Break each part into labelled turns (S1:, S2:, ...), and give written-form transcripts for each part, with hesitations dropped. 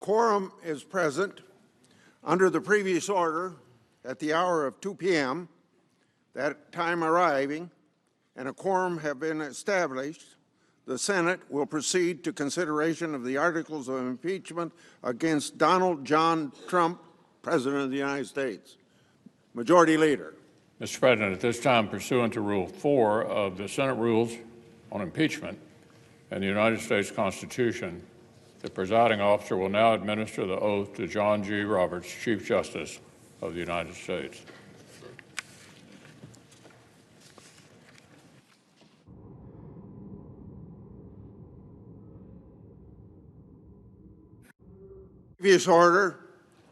S1: Quorum is present under the previous order at the hour of 2 p.m., that time arriving, and a quorum have been established. The Senate will proceed to consideration of the articles of impeachment against Donald John Trump, President of the United States. Majority Leader.
S2: Mr. President, at this time, pursuant to Rule 4 of the Senate Rules on Impeachment and the United States Constitution, the presiding officer will now administer the oath to John G. Roberts, Chief Justice of the United States.
S1: Previous order,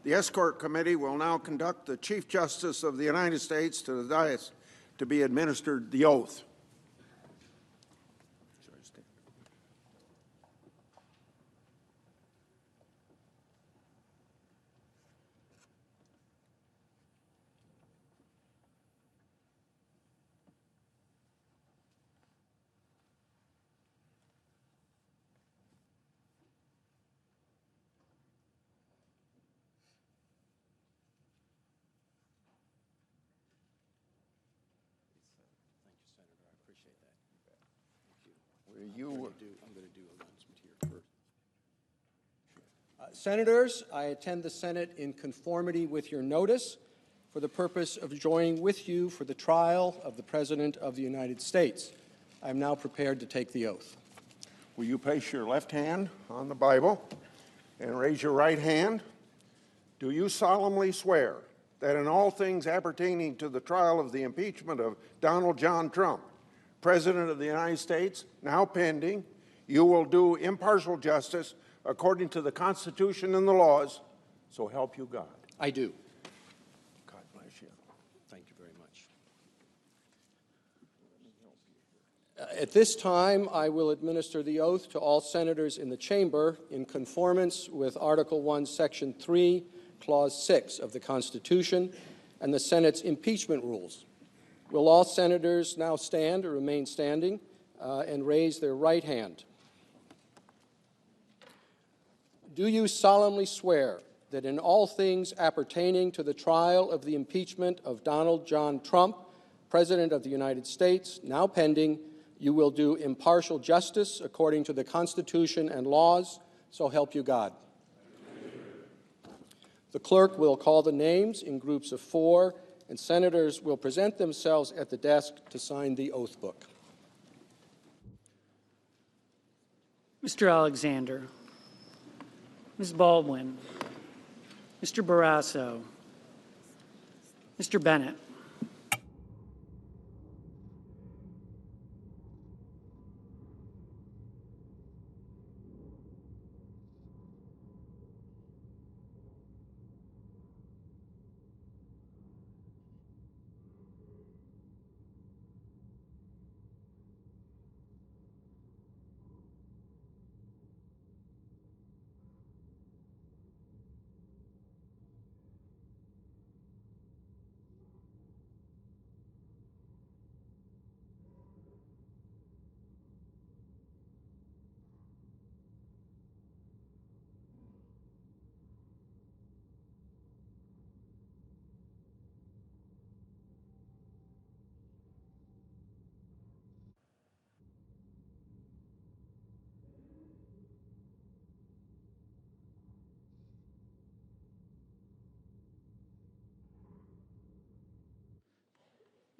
S1: the Escort Committee will now conduct the Chief Justice of the United States to the dais to be administered the oath.
S3: I'm going to do announcement here first. Senators, I attend the Senate in conformity with your notice for the purpose of joining with you for the trial of the President of the United States. I am now prepared to take the oath.
S1: Will you place your left hand on the Bible and raise your right hand? Do you solemnly swear that in all things appertaining to the trial of the impeachment of Donald John Trump, President of the United States, now pending, you will do impartial justice according to the Constitution and the laws, so help you God?
S3: I do.
S1: God bless you.
S3: Thank you very much. At this time, I will administer the oath to all senators in the chamber in conformance with Article 1, Section 3, Clause 6 of the Constitution and the Senate's impeachment rules. Will all senators now stand or remain standing and raise their right hand? Do you solemnly swear that in all things appertaining to the trial of the impeachment of Donald John Trump, President of the United States, now pending, you will do impartial justice according to the Constitution and laws, so help you God? The clerk will call the names in groups of 4, and senators will present themselves at the desk to sign the oath book.
S4: Mr. Alexander, Ms. Baldwin, Mr. Barrasso, Mr. Bennett,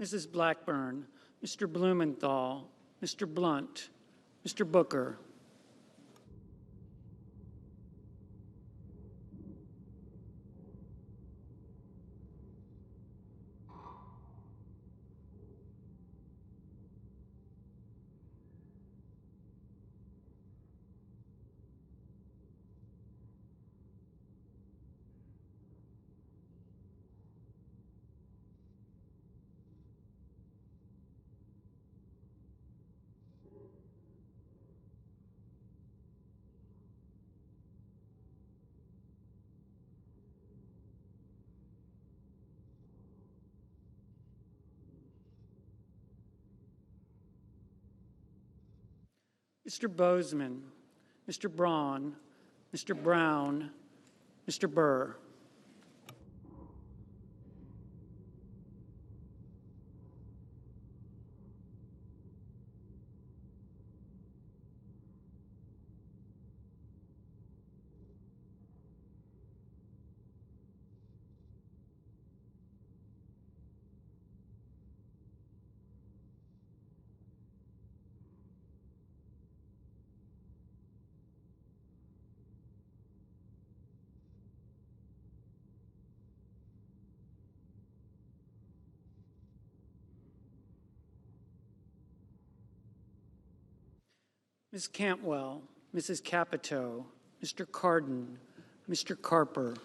S4: Mrs. Blackburn, Mr. Blumenthal, Mr. Blunt, Mr. Booker, Mr. Bozeman, Mr. Braun, Mr. Brown, Mr. Burr. Ms. Cantwell, Mrs. Capito, Mr. Cardin, Mr. Carper.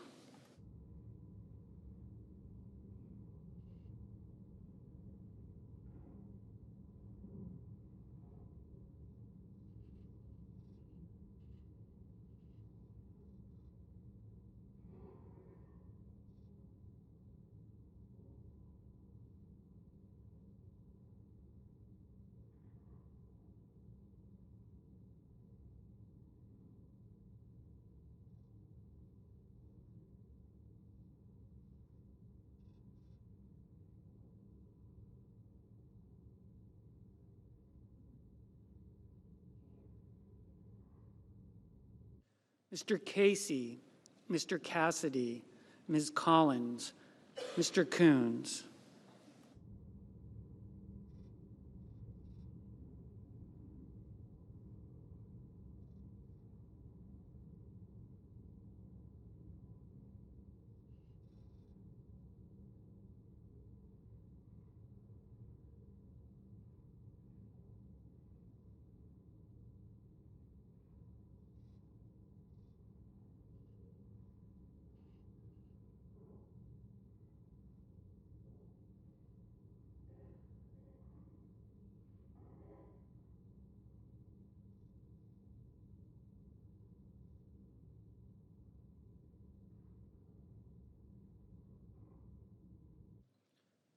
S4: Mr. Casey, Mr. Cassidy, Ms. Collins, Mr. Coons.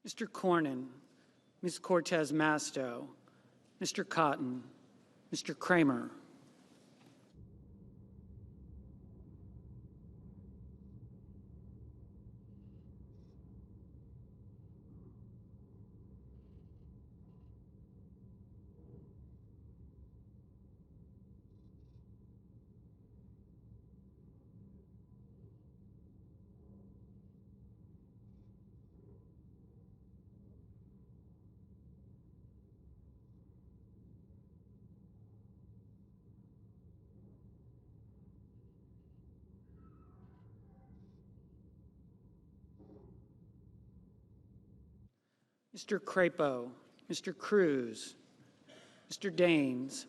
S4: Mr. Cornyn, Ms. Cortez Masto, Mr. Cotton, Mr. Kramer. Mr. Crapo, Mr. Cruz, Mr. Daines,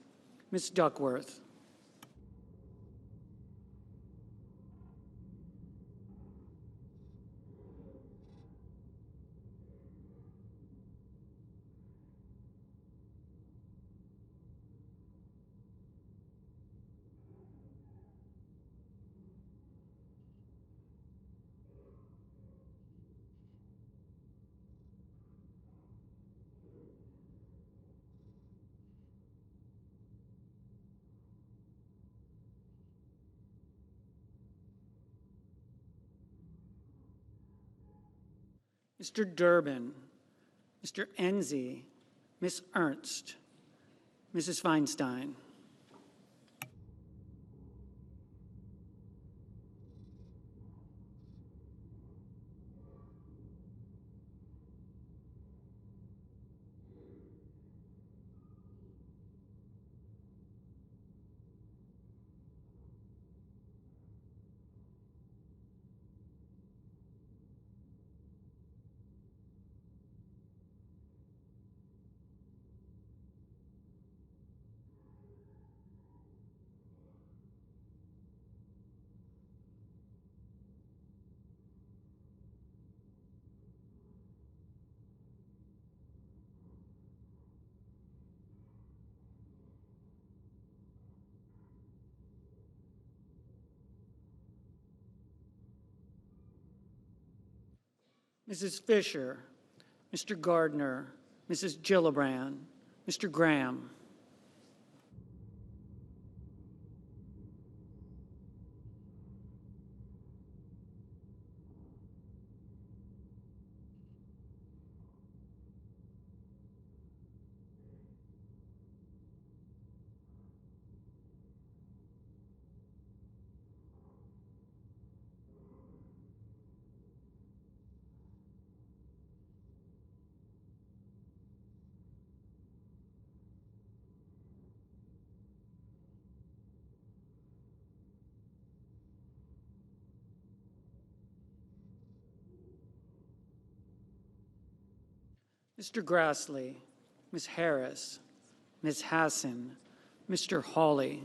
S4: Ms. Duckworth. Mr. Durbin, Mr. Enzi, Ms. Ernst, Mrs. Feinstein. Mrs. Fisher, Mr. Gardner, Mrs. Gillibrand, Mr. Graham. Mr. Grassley, Ms. Harris, Ms. Hassan, Mr. Hawley,